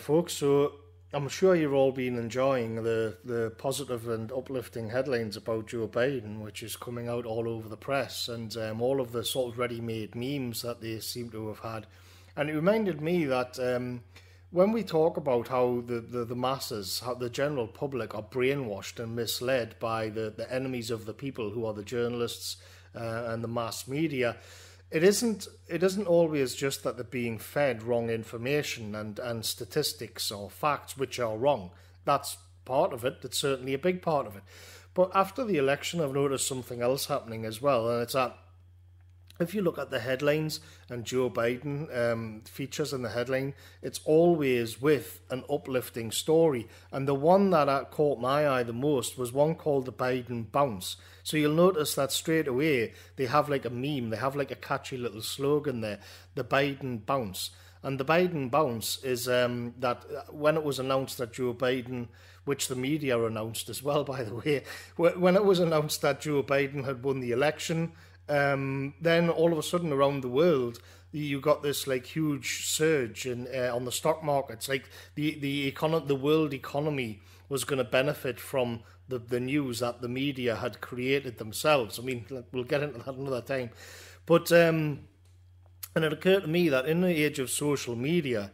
folks. So I'm sure you've all been enjoying the positive and uplifting headlines about Joe Biden, which is coming out all over the press, and all of the sort of ready-made memes that they seem to have had. And it reminded me that when we talk about how the masses, how the general public are brainwashed and misled by the enemies of the people, who are the journalists and the mass media, it isn't always just that they're being fed wrong information and statistics or facts which are wrong. That's part of it. That's certainly a big part of it. But after the election, I've noticed something else happening as well, and it's that if you look at the headlines and Joe Biden features in the headline, it's always with an uplifting story. And the one that caught my eye the most was one called the Biden Bounce. So you'll notice that straight away they have like a meme, they have like a catchy little slogan there, the Biden Bounce. And the Biden Bounce is that when it was announced that Joe Biden, which the media announced as well, by the way, when it was announced that Joe Biden had won the election, then all of a sudden around the world you got this like huge surge in on the stock markets. Like the world economy was going to benefit from the news that the media had created themselves. I mean, we'll get into that another time, but and it occurred to me that in the age of social media,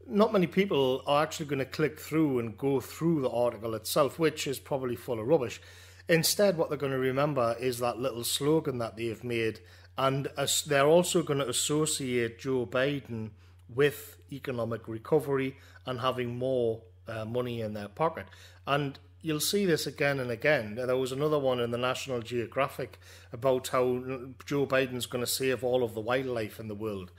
not many people are actually going to click through and go through the article itself, which is probably full of rubbish. Instead, what they're going to remember is that little slogan that they've made, and they're also going to associate Joe Biden with economic recovery and having more money in their pocket. And you'll see this again and again. There was another one in the National Geographic about how Joe Biden's going to save all of the wildlife in the world.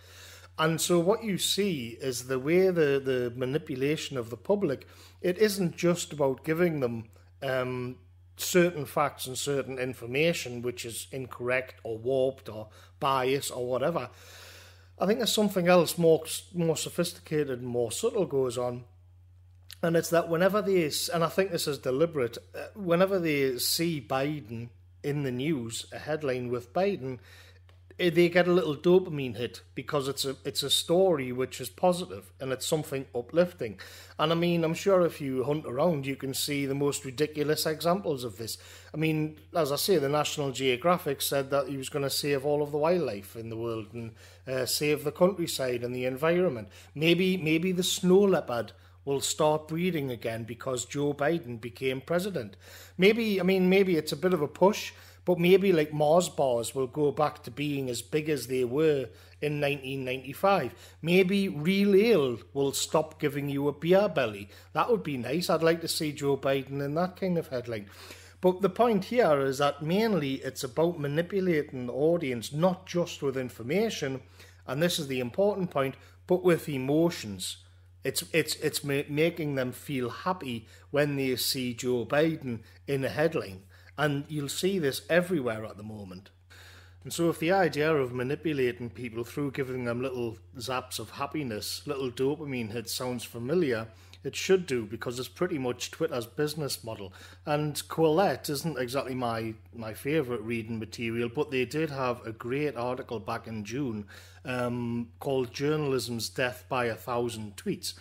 And so what you see is the way the manipulation of the public, it isn't just about giving them certain facts and certain information which is incorrect or warped or biased or whatever. I think there's something else more sophisticated and more subtle goes on, and it's that whenever they, and I think this is deliberate, whenever they see Biden in the news, a headline with Biden, they get a little dopamine hit because it's a story which is positive and it's something uplifting. And I mean, I'm sure if you hunt around, you can see the most ridiculous examples of this. I mean, as I say, the National Geographic said that he was going to save all of the wildlife in the world and save the countryside and the environment. Maybe the snow leopard will start breeding again because Joe Biden became president. Maybe it's a bit of a push, but maybe like Mars bars will go back to being as big as they were in 1995. Maybe real ale will stop giving you a beer belly. That would be nice. I'd like to see Joe Biden in that kind of headline. But the point here is that mainly it's about manipulating the audience, not just with information, and this is the important point, but with emotions. It's making them feel happy when they see Joe Biden in a headline. And you'll see this everywhere at the moment. And so if the idea of manipulating people through giving them little zaps of happiness, little dopamine hits sounds familiar, it should do, because it's pretty much Twitter's business model. And Quillette isn't exactly my favourite reading material, but they did have a great article back in June called Journalism's Death by 1,000 Tweets.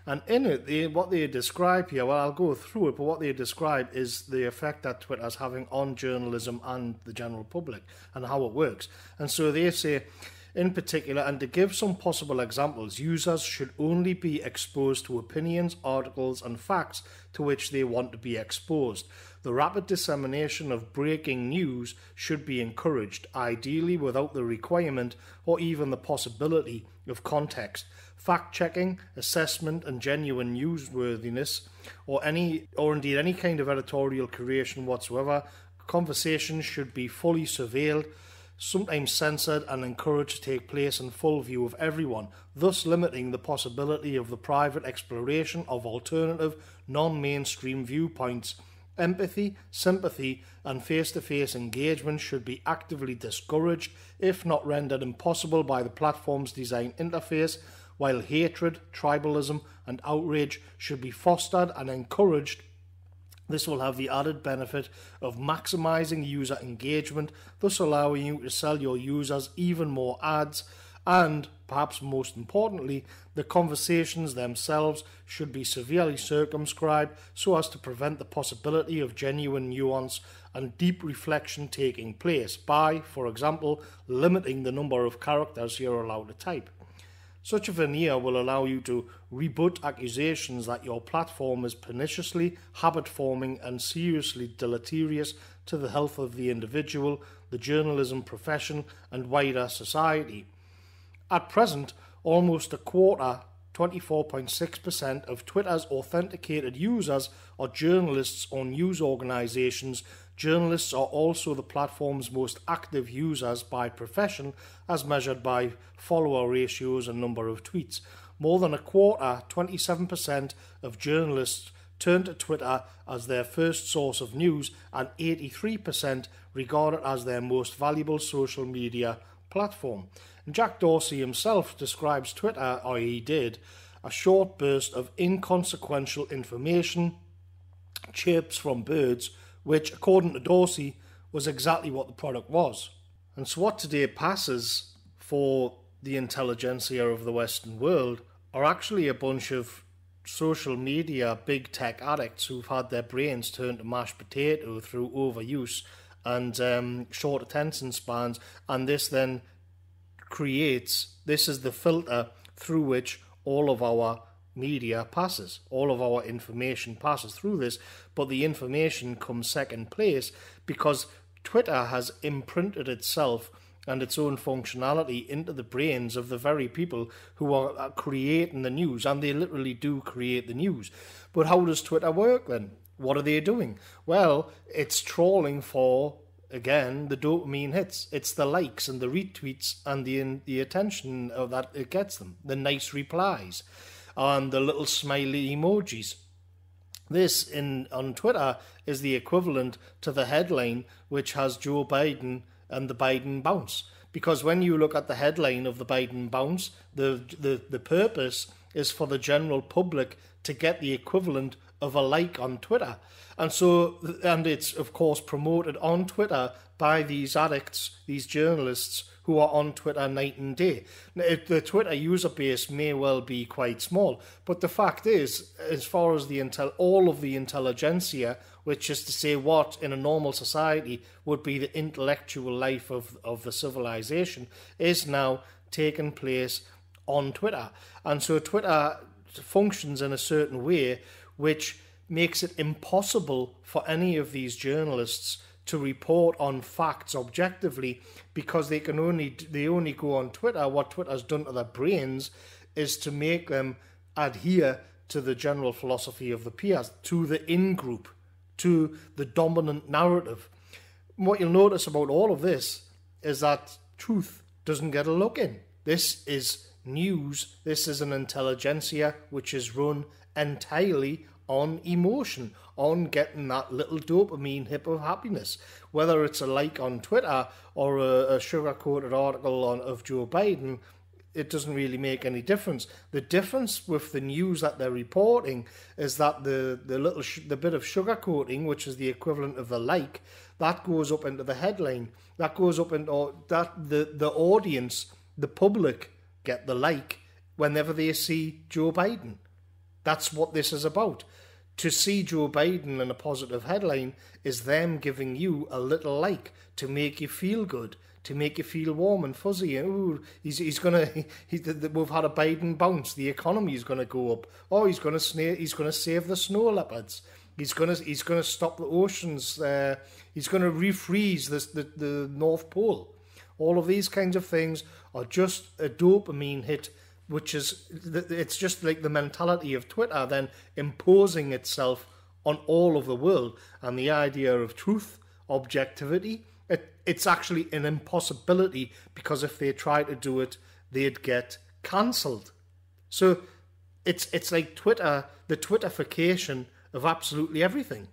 And in it, what they describe here, well, I'll go through it, but what they describe is the effect that Twitter is having on journalism and the general public and how it works. And so they say, in particular, and to give some possible examples, users should only be exposed to opinions, articles and facts to which they want to be exposed. The rapid dissemination of breaking news should be encouraged, ideally without the requirement or even the possibility of context. Fact-checking, assessment and genuine newsworthiness, or indeed any kind of editorial curation whatsoever, conversations should be fully surveilled, sometimes censored and encouraged to take place in full view of everyone, thus limiting the possibility of the private exploration of alternative, non-mainstream viewpoints. Empathy, sympathy and face-to-face engagement should be actively discouraged, if not rendered impossible by the platform's design interface, while hatred, tribalism and outrage should be fostered and encouraged. This will have the added benefit of maximising user engagement, thus allowing you to sell your users even more ads And, perhaps most importantly, the conversations themselves should be severely circumscribed so as to prevent the possibility of genuine nuance and deep reflection taking place by, for example, limiting the number of characters you're allowed to type. Such a veneer will allow you to rebut accusations that your platform is perniciously habit-forming and seriously deleterious to the health of the individual, the journalism profession, and wider society. At present, almost a quarter, 24.6% of Twitter's authenticated users are journalists or news organisations. Journalists are also the platform's most active users by profession, as measured by follower ratios and number of tweets. More than a quarter, 27% of journalists turn to Twitter as their first source of news, and 83% regard it as their most valuable social media platform. And Jack Dorsey himself describes Twitter, or he did, a short burst of inconsequential information, chirps from birds, which, according to Dorsey, was exactly what the product was. And so what today passes for the intelligentsia of the Western world are actually a bunch of social media big tech addicts who've had their brains turned to mashed potato through overuse and short attention spans, and this then creates, this is the filter through which all of our media passes, all of our information passes through this, but the information comes second place because Twitter has imprinted itself and its own functionality into the brains of the very people who are creating the news, and they literally do create the news. But how does Twitter work then? What are they doing? Well, it's trawling for, again, the dopamine hits. It's the likes and the retweets and the attention that it gets them, the nice replies and the little smiley emojis. This on Twitter is the equivalent to the headline which has Joe Biden and the Biden bounce. Because when you look at the headline of the Biden bounce, the purpose is for the general public to get the equivalent of a like on Twitter. And it's of course promoted on Twitter by these addicts, these journalists who are on Twitter night and day. Now, the Twitter user base may well be quite small, but the fact is, as far as all of the intelligentsia, which is to say what in a normal society would be the intellectual life of the civilization, is now taking place on Twitter. And so Twitter functions in a certain way which makes it impossible for any of these journalists to report on facts objectively, because they only go on Twitter. What Twitter's done to their brains is to make them adhere to the general philosophy of the peers, to the in-group, to the dominant narrative. What you'll notice about all of this is that truth doesn't get a look in. This is news. This is an intelligentsia which is run entirely on emotion, on getting that little dopamine hit of happiness. Whether it's a like on Twitter or a sugar-coated article of Joe Biden, it doesn't really make any difference. The difference with the news that they're reporting is that the bit of sugar-coating, which is the equivalent of the like, that goes up into the headline. That goes up into the audience, the public, get the like whenever they see Joe Biden. That's what this is about. To see Joe Biden in a positive headline is them giving you a little like to make you feel good, to make you feel warm and fuzzy. Ooh, we've had a Biden bounce. The economy is gonna go up. Oh, he's gonna save the snow leopards. He's gonna stop the oceans. He's gonna refreeze the North Pole. All of these kinds of things are just a dopamine hit, which is, it's just like the mentality of Twitter then imposing itself on all of the world. And the idea of truth, objectivity, it's actually an impossibility, because if they try to do it, they'd get cancelled. So it's like Twitter, the Twitterification of absolutely everything.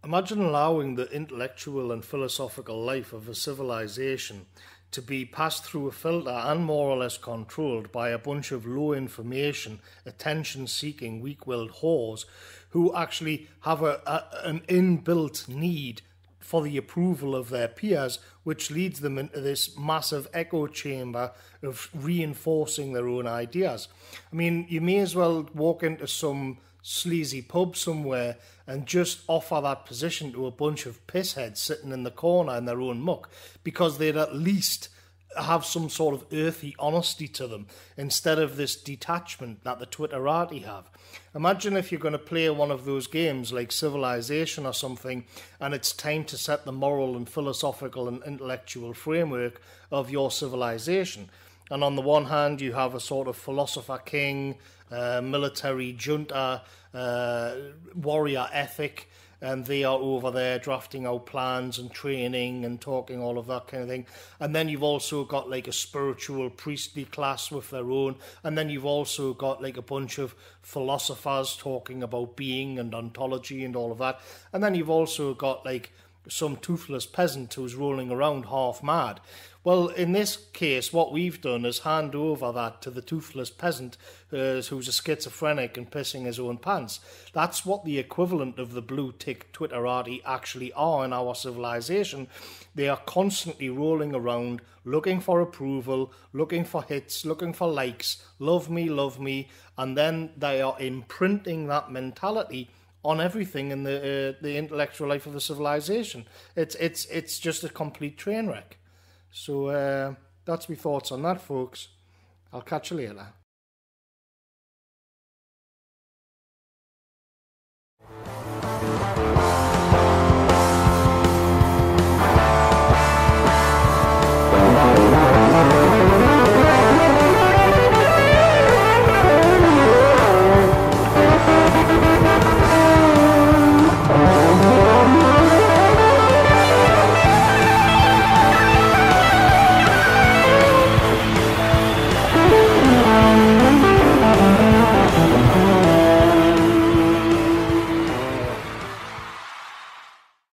Imagine allowing the intellectual and philosophical life of a civilization to be passed through a filter and more or less controlled by a bunch of low-information, attention-seeking, weak-willed whores who actually have an inbuilt need for the approval of their peers, which leads them into this massive echo chamber of reinforcing their own ideas. I mean, you may as well walk into some sleazy pub somewhere and just offer that position to a bunch of pissheads sitting in the corner in their own muck, because they'd at least have some sort of earthy honesty to them instead of this detachment that the Twitterati have. Imagine if you're going to play one of those games like Civilization or something, and it's time to set the moral and philosophical and intellectual framework of your civilization. And on the one hand, you have a sort of philosopher king, military junta, warrior ethic, and they are over there drafting out plans and training and talking all of that kind of thing. And then you've also got like a spiritual priestly class with their own. And then you've also got like a bunch of philosophers talking about being and ontology and all of that. And then you've also got like some toothless peasant who's rolling around half mad. Well, in this case, what we've done is hand over that to the toothless peasant who's a schizophrenic and pissing his own pants. That's what the equivalent of the blue tick Twitterati actually are in our civilization. They are constantly rolling around, looking for approval, looking for hits, looking for likes, love me, and then they are imprinting that mentality on everything in the intellectual life of the civilization. It's just a complete train wreck. So that's my thoughts on that, folks. I'll catch you later.